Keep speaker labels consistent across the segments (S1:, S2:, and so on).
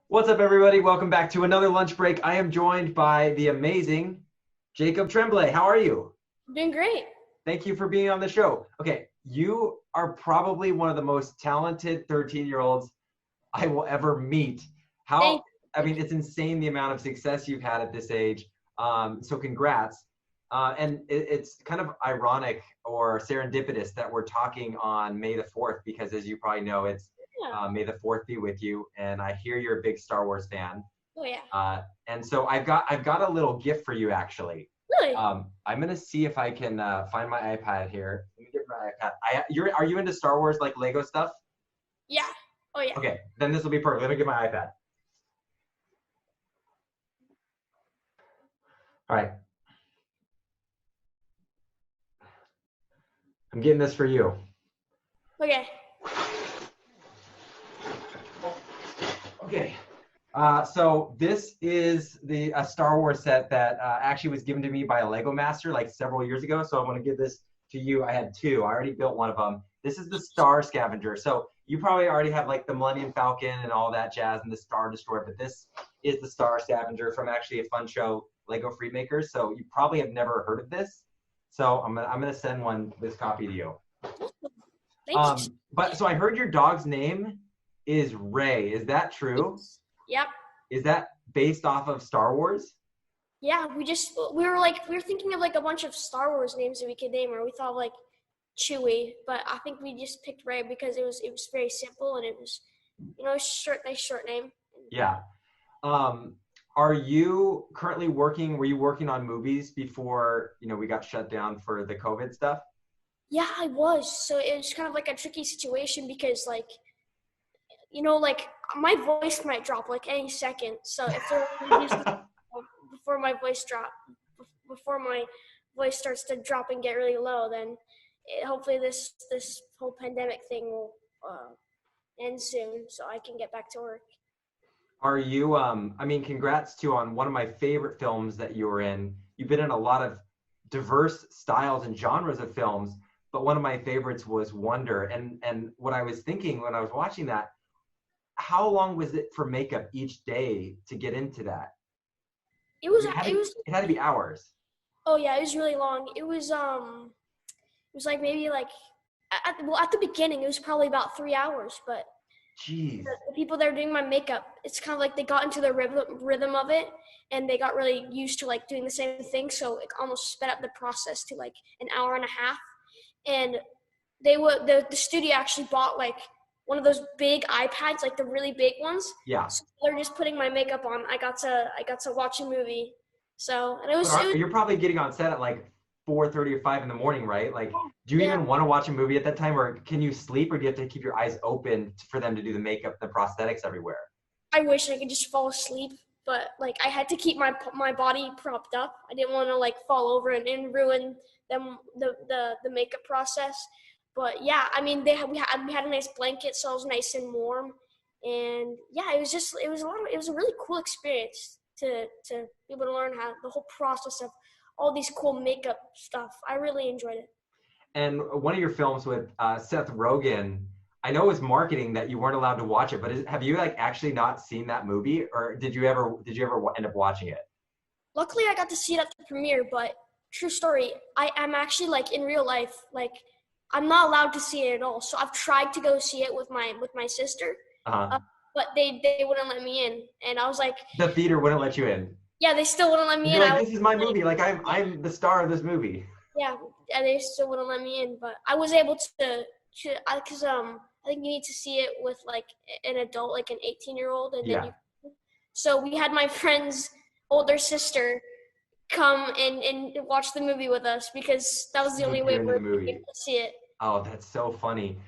S1: What's up, everybody? Welcome back to another lunch break. I am joined by the amazing Jacob Tremblay. How are you?
S2: Doing great.
S1: Thank you for being on the show. Okay, you are probably one of the most talented 13-year-olds I will ever meet.
S2: Thank
S1: I mean, it's insane the amount of success you've had at this age. So congrats. And it's kind of ironic or serendipitous that we're talking on May the 4th, because as you probably know, it's
S2: yeah.
S1: May the 4th be with you. And I hear you're a big Star Wars fan.
S2: Oh yeah.
S1: And so I've got a little gift for you, actually.
S2: Really?
S1: I'm gonna see if I can find my iPad here. Let me get my iPad. Are you into Star Wars, like Lego stuff?
S2: Yeah. Oh yeah.
S1: Okay, then this will be perfect. Let me get my iPad. All right, I'm getting this for you.
S2: Okay.
S1: Okay. So this is the Star Wars set that actually was given to me by a Lego master like several years ago. So I'm going to give this to you. I had two. I already built one of them. This is the Star Scavenger. So you probably already have like the Millennium Falcon and all that jazz and the Star Destroyer, but this is the Star Scavenger from actually a fun show, Lego Freemakers. So you probably have never heard of this. So I'm gonna send this copy to you.
S2: Thank you.
S1: But so I heard your dog's name is Ray. Is that true?
S2: Yep.
S1: Is that based off of Star Wars?
S2: Yeah. We were thinking of like a bunch of Star Wars names that we could name, or we thought of like Chewie, but I think we just picked Ray because it was very simple and it was nice short name.
S1: Yeah. Um, are you currently working? Were you working on movies before we got shut down for the COVID stuff?
S2: Yeah, I was. So it was kind of like a tricky situation because like my voice might drop like any second. So if they're before my voice before my voice starts to drop and get really low, then hopefully this whole pandemic thing will end soon, so I can get back to work.
S1: Are you? I mean, congrats too on one of my favorite films that you were in. You've been in a lot of diverse styles and genres of films, but one of my favorites was Wonder. And what I was thinking when I was watching that, how long was it for makeup each day to get into that?
S2: It was
S1: It had to be hours.
S2: oh yeah, it was really long. It was like maybe like at the beginning it was probably about 3 hours, but
S1: Jeez.
S2: the people that are doing my makeup, it's kind of like they got into the rhythm of it, and they got really used to like doing the same thing, so it almost sped up the process to like an hour and a half. And the studio actually bought like one of those big iPads, like the really big ones.
S1: Yeah.
S2: So they're just putting my makeup on. I got to watch a movie. So and
S1: You're probably getting on set at like 4:30 or 5 in the morning, right? Like, do you
S2: yeah.
S1: even want to watch a movie at that time, or can you sleep, or do you have to keep your eyes open for them to do the makeup, the prosthetics everywhere?
S2: I wish I could just fall asleep, but like I had to keep my body propped up. I didn't want to like fall over and ruin the makeup process. But yeah, I mean we had a nice blanket, so it was nice and warm. And yeah, it was a really cool experience to be able to learn how the whole process of all these cool makeup stuff. I really enjoyed it.
S1: And one of your films with Seth Rogen, I know it was marketing that you weren't allowed to watch it, but have you like actually not seen that movie, or did you ever end up watching it?
S2: Luckily, I got to see it at the premiere, but true story, I'm actually like in real life, like I'm not allowed to see it at all. So I've tried to go see it with my sister,
S1: Uh-huh.
S2: but they wouldn't let me in, and I was like,
S1: The theater wouldn't let you in.
S2: yeah, they still wouldn't let me
S1: You're
S2: in.
S1: like,
S2: I was
S1: this is my
S2: like,
S1: movie. Like I'm the star of this movie.
S2: yeah, and they still wouldn't let me in, but I was able because I think you need to see it with like an adult, like an 18-year-old, and then
S1: Yeah.
S2: you. So we had my friend's older sister come and watch the movie with us because that was the only
S1: Sneak
S2: way
S1: you
S2: we
S1: into
S2: were
S1: the
S2: able
S1: movie.
S2: to see it.
S1: Oh, that's so funny.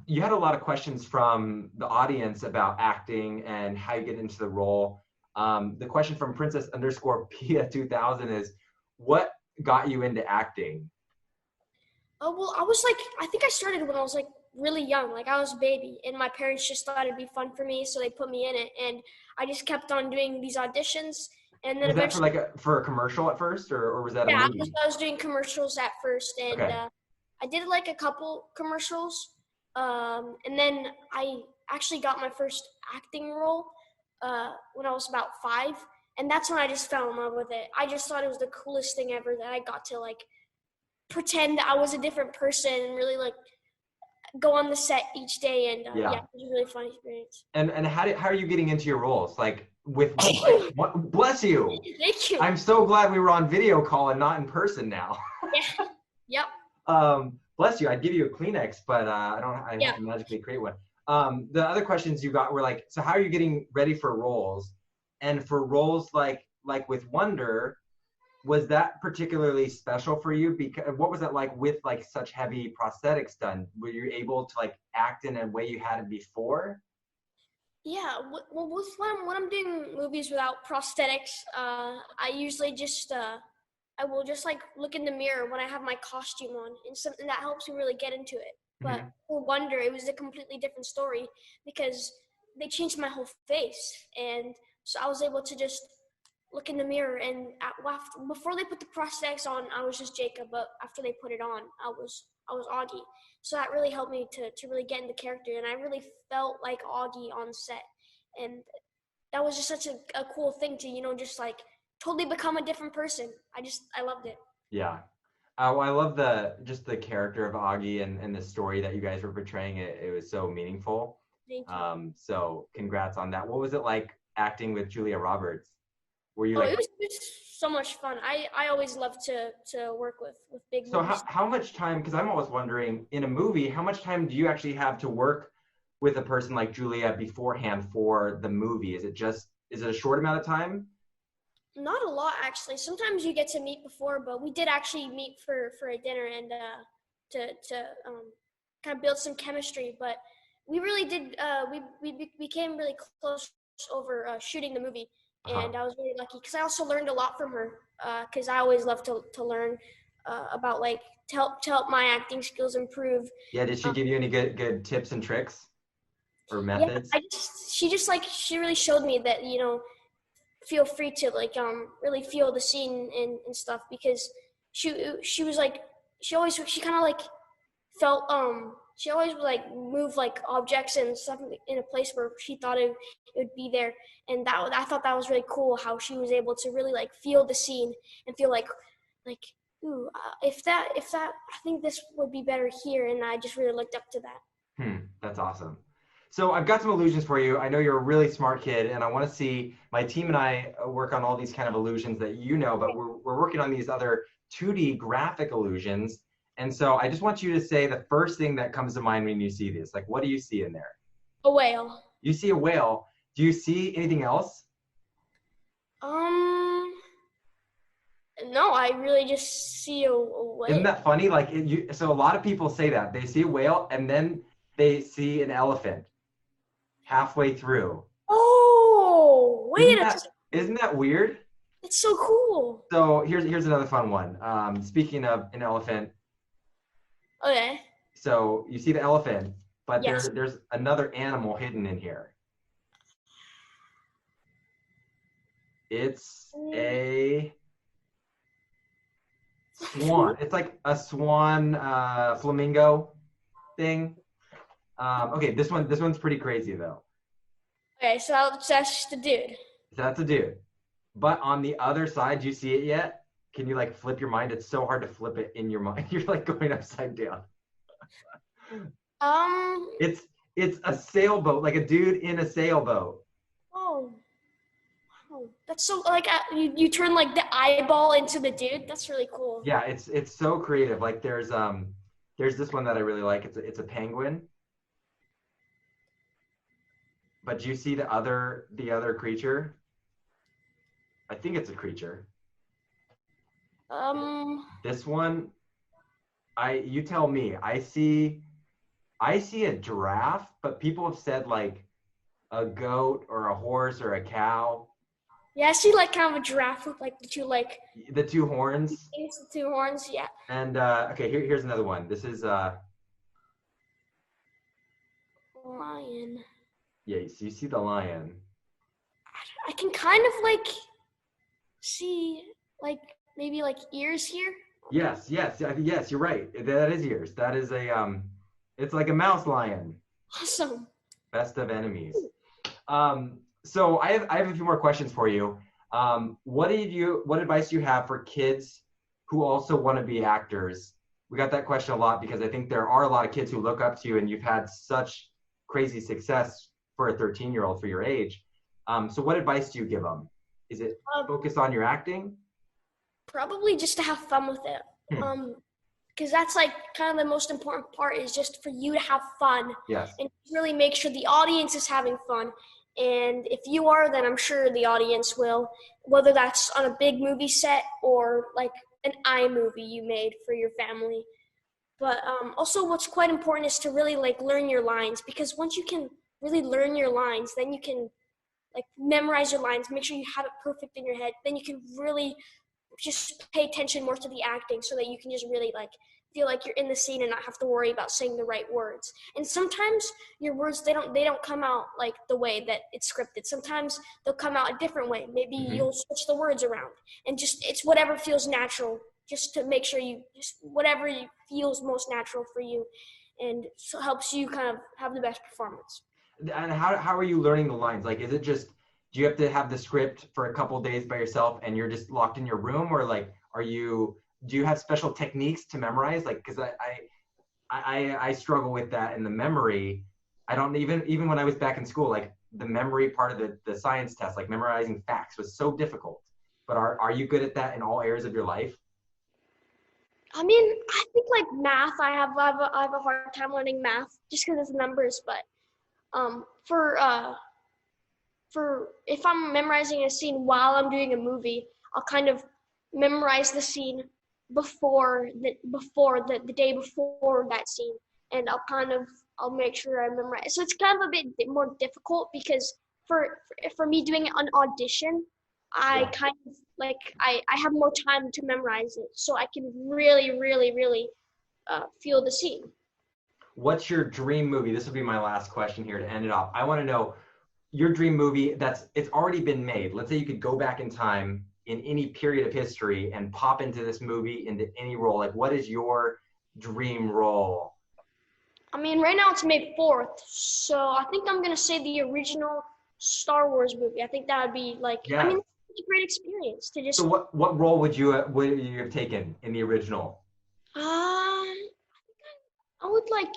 S1: You had a lot of questions from the audience about acting and how you get into the role. The question from Princess underscore Pia 2000 is, what got you into acting?
S2: Oh well, I think I started when I was like really young, like I was a baby, and my parents just thought it'd be fun for me, so they put me in it, and I just kept on doing these auditions, and then
S1: Was that for
S2: eventually,
S1: like for a commercial at first, or was that a
S2: yeah,
S1: movie?
S2: I was doing commercials at first, and
S1: Okay.
S2: I did like a couple commercials, and then I actually got my first acting role when I was about 5, and that's when I just fell in love with it. I just thought it was the coolest thing ever that I got to like pretend I was a different person and really like go on the set each day, and yeah, it was a really fun experience.
S1: And how are you getting into your roles? Like with like, what, bless you.
S2: Thank you.
S1: I'm so glad we were on video call and not in person now.
S2: Yeah. Yep.
S1: Bless you. I'd give you a Kleenex, but I have to magically create one. The other questions you got were like, so how are you getting ready for roles? And for roles like with Wonder, was that particularly special for you? Because what was that like with like such heavy prosthetics done? Were you able to like act in a way you hadn't before?
S2: Yeah, well, when I'm doing movies without prosthetics, I usually just I will just like look in the mirror when I have my costume on, and something that helps me really get into it. But for Wonder, it was a completely different story because they changed my whole face, and so I was able to just look in the mirror, and before they put the prosthetics on, I was just Jacob, but after they put it on, I was Augie. So that really helped me to really get into character, and I really felt like Augie on set, and that was just such a cool thing to, just like totally become a different person. I loved it.
S1: Yeah. Well, I love the character of Augie and the story that you guys were portraying. It was so meaningful.
S2: Thank you.
S1: So congrats on that. What was it like acting with Julia Roberts? Were you
S2: it was so much fun. I always love to work with big movies.
S1: So how much time, because I'm always wondering, in a movie, how much time do you actually have to work with a person like Julia beforehand for the movie? Is it a short amount of time?
S2: Not a lot, actually. Sometimes you get to meet before, but we did actually meet for a dinner and to kind of build some chemistry. But we really did. We became really close over shooting the movie. And I was really lucky because I also learned a lot from her because I always love to learn about like to help my acting skills improve.
S1: Yeah, did she give you any good tips and tricks or methods?
S2: Yeah, she really showed me that feel free to like really feel the scene and stuff because she was like she kind of like felt she always would like move like objects and stuff in a place where she thought it would be there, and I thought that was really cool how she was able to really like feel the scene and feel like ooh, if that I think this would be better here, and I just really looked up to that.
S1: That's awesome. So I've got some illusions for you. I know you're a really smart kid, and I want to see my team and I work on all these kind of illusions that but we're working on these other 2D graphic illusions. And so I just want you to say the first thing that comes to mind when you see this. Like, what do you see in there?
S2: A whale.
S1: You see a whale. Do you see anything else?
S2: No, I really just see a whale.
S1: Isn't that funny? Like, so a lot of people say that. They see a whale, and then they see an elephant halfway through.
S2: Oh, wait a second.
S1: Isn't that weird?
S2: It's so cool.
S1: So here's another fun one. Speaking of an elephant.
S2: Okay.
S1: So you see the elephant, but
S2: yes.
S1: there's another animal hidden in here. It's a swan. It's like a swan flamingo thing. Okay, this one's pretty crazy though.
S2: Okay, so that's just a dude.
S1: So that's a dude. But on the other side, do you see it yet? Can you like flip your mind? It's so hard to flip it in your mind. You're like going upside down. It's a sailboat, like a dude in a sailboat.
S2: Oh, wow. That's so like you turn like the eyeball into the dude. That's really cool.
S1: Yeah, it's so creative. Like there's this one that I really like. It's a penguin. But do you see the other creature? I think it's a creature. This one, you tell me. I see a giraffe, but people have said like a goat or a horse or a cow.
S2: Yeah, I see like kind of a giraffe with like the two
S1: horns.
S2: The two horns, yeah.
S1: And okay, here's another one. This is
S2: lion.
S1: Yeah, so you see the lion.
S2: I can kind of like see like maybe like ears here.
S1: Yes, you're right. That is ears. That is it's like a mouse lion.
S2: Awesome.
S1: Best of enemies. So I have a few more questions for you. What advice do you have for kids who also want to be actors? We got that question a lot because I think there are a lot of kids who look up to you and you've had such crazy success for a 13-year-old for your age. So what advice do you give them? Is it
S2: Um,
S1: focus on your acting?
S2: Probably just to have fun with it.
S1: Hmm.
S2: Because that's like kind of the most important part is just for you to have fun
S1: Yes.
S2: and really make sure the audience is having fun. And if you are, then I'm sure the audience will, whether that's on a big movie set or like an iMovie you made for your family. But also, what's quite important is to really like learn your lines because once you can really learn your lines, then you can like memorize your lines, make sure you have it perfect in your head. Then you can really just pay attention more to the acting so that you can just really like feel like you're in the scene and not have to worry about saying the right words. And sometimes your words they don't come out like the way that it's scripted. Sometimes they'll come out a different way. Maybe
S1: Hmm.
S2: you'll switch the words around and just it's whatever feels natural just to make sure you just whatever feels most natural for you and so helps you kind of have the best performance.
S1: And how are you learning the lines? Like, is it just, do you have to have the script for a couple days by yourself and you're just locked in your room, or like, do you have special techniques to memorize? Like, because I struggle with that in the memory. I don't even when I was back in school, like the memory part of the science test, like memorizing facts was so difficult. But are you good at that in all areas of your life?
S2: I mean, I think like math, I have a hard time learning math just because it's numbers. But um, for uh, for if I'm memorizing a scene while I'm doing a movie, I'll kind of memorize the scene the day before that scene, and I'll make sure I memorize. So it's kind of a bit more difficult because for me doing it on audition, I
S1: Yeah.
S2: kind of like I have more time to memorize it, so I can really feel the scene.
S1: What's your dream movie? This will be my last question here to end it off. I want to know your dream movie that's it's already been made. Let's say you could go back in time in any period of history and pop into this movie into any role. Like, what is your dream role?
S2: I mean, right now it's May 4th, so I think I'm gonna say the original Star Wars movie. I think that would be like, I
S1: Yes.
S2: mean, it's a great experience to
S1: So
S2: just,
S1: what role would you have taken in the original?
S2: I would like,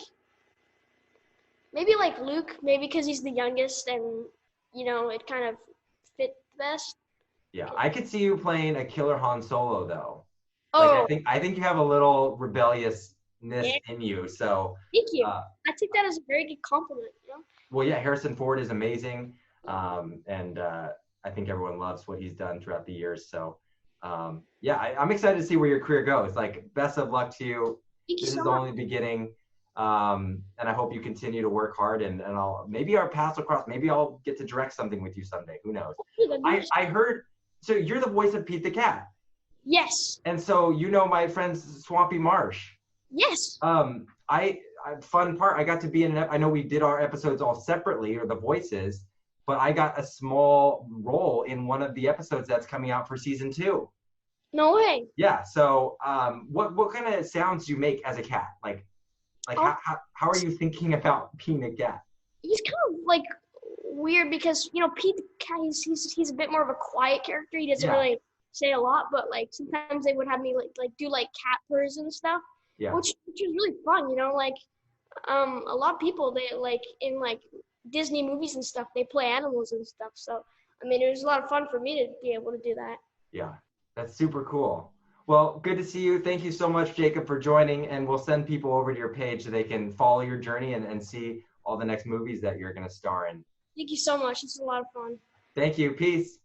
S2: maybe like Luke, maybe because he's the youngest and, it kind of fit the best.
S1: Yeah, I could see you playing a killer Han Solo though. Like
S2: Oh,
S1: I think you have a little rebelliousness
S2: yeah,
S1: in you. So
S2: thank you.
S1: uh,
S2: I take that as a very good compliment.
S1: well, yeah, Harrison Ford is amazing, and I think everyone loves what he's done throughout the years. So, yeah, I'm excited to see where your career goes. Like, best of luck to you.
S2: Thank you
S1: This
S2: so
S1: is
S2: much.
S1: only the beginning, and I hope you continue to work hard. And I'll maybe our paths will cross. Maybe I'll get to direct something with you someday. Who knows?
S2: Hopefully that'd be
S1: I heard. So you're the voice of Pete the Cat,
S2: Yes,
S1: and so you know my friend Swampy Marsh.
S2: yes.
S1: Fun part, I got to be in I know we did our episodes all separately, or the voices, but I got a small role in one of the episodes that's coming out for season 2.
S2: No way.
S1: Yeah, so what kind of sounds do you make as a cat? Like
S2: Oh,
S1: how are you thinking about being a cat?
S2: he's kind of like weird because Pete the Cat he's a bit more of a quiet character. He doesn't
S1: Yeah,
S2: really say a lot, but like sometimes they would have me like do like cat purrs and stuff,
S1: yeah,
S2: which is really fun. Like a lot of people they like in like Disney movies and stuff they play animals and stuff. So I mean it was a lot of fun for me to be able to do that.
S1: yeah. That's super cool. Well, good to see you. Thank you so much, Jacob, for joining, and we'll send people over to your page so they can follow your journey and see all the next movies that you're going to star in.
S2: Thank you so much. It's a lot of fun.
S1: Thank you. Peace.